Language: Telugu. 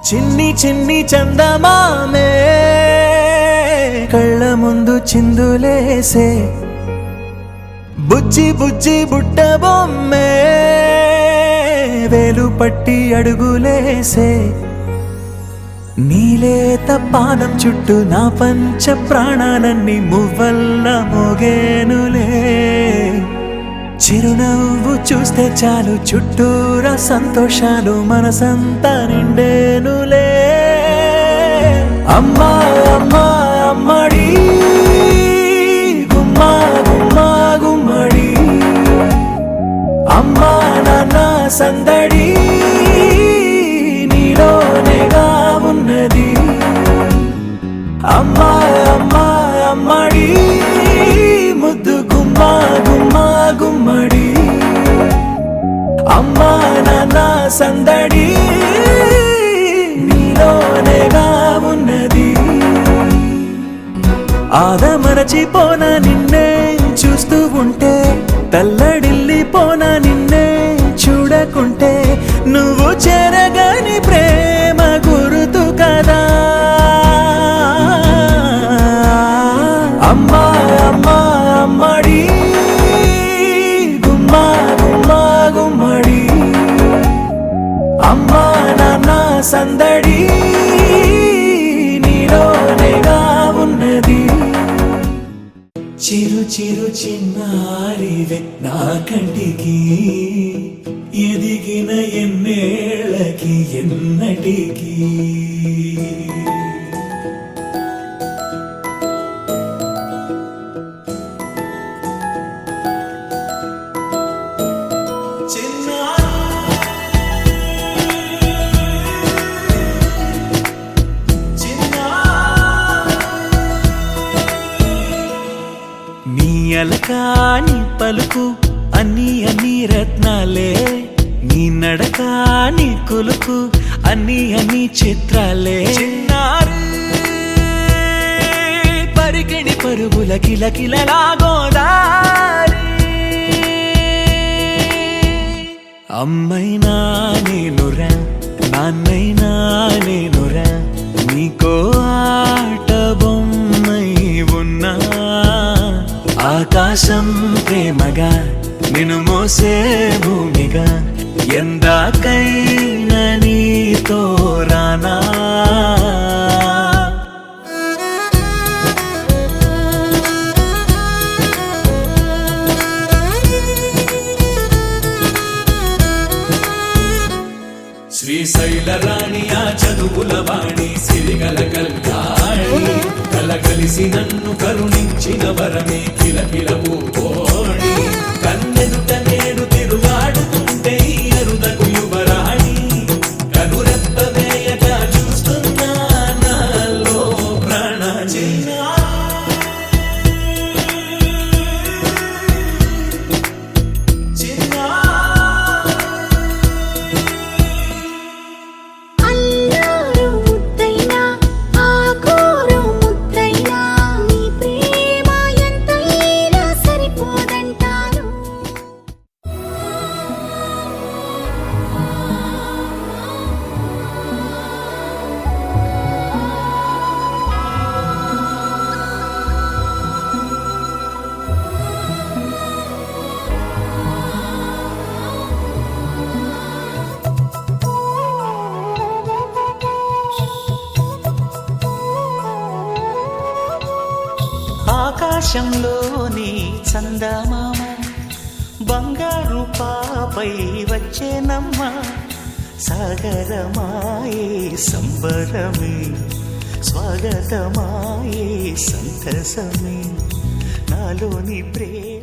చిన్ని చిన్ని చందమామే కళ్ళ ముందు చిందులేసే బుజ్జి బుజ్జి బుట్ట బొమ్మే వేలు పట్టి అడుగులేసే నీలేత పాదం చుట్టూ నా పంచ ప్రాణాలన్నీ మువ్వల్ల మోగేనులే చిరునవ్వు చూస్తే చాలు చుట్టూరా సంతోషాలు మనసంతా నిండేనులే అమ్మా అమ్మా అమ్మడి గుమ్మా గుమ్మా గుమ్మడి అమ్మా నాన్న సందడి నీలోనేగా ఉన్నది అమ్మా అమ్మా అమ్మడి ముద్దు గుమ్మా గుమ్మా గుమ్మడి అమ్మా నాన్న సందడి నీలోనేగా ఉన్నది ఆదమరచిపోన నిన్నే చూస్తూ ఉంటే తల్లడిల్లిపోన నిన్నే చూడకుంటే నువ్వు చెరగని ప్రేమ గుర్తు కదా అమ్మా అమ్మా అమ్మడి గుమ్మా గుమ్మా గుమ్మడి అమ్మా నాన్న సందడి నీలోనేగా ఉన్నది చిరు చిరు చిన్నారివే నా కంటికి ఎదిగిన ఎన్నేళ్ళకి ఎన్నటికి అలకాని పలుకు అన్ని అన్ని రత్నాలే నీ నడకాని కులుకు అన్ని అన్ని చిత్రాలే చిన్నారు పరికిణి పరుగుల కిలకిలలాగోదారి అమ్మైనా నేనురా నాన్నైనా నేనురా నీకో ఆట బొమ్మై ఉన్నా ఆకాశం ప్రేమగా నిన్ను మోసే భూమిగా ఎందాకైనా నీతో రానా శ్రీశైల రాణి ఆ చదువుల వాణి సిరిగల కళ్యాణి కలగలిసి నన్ను కరుణించిన వరమే కిలకిల పూకోణి కన్నెదుట నేడు తిరుగాడుతుంటే అరుదకు యువరాణి కనురెప్ప వేయక చూస్తున్నా నాలో ప్రాణ ఆకాశంలోని చందమామ బంగారు పాపై వచ్చేనమ్మ సాగరమాయే సంబరమే స్వాగతమాయే సంతసమే నాలోని ప్రేమ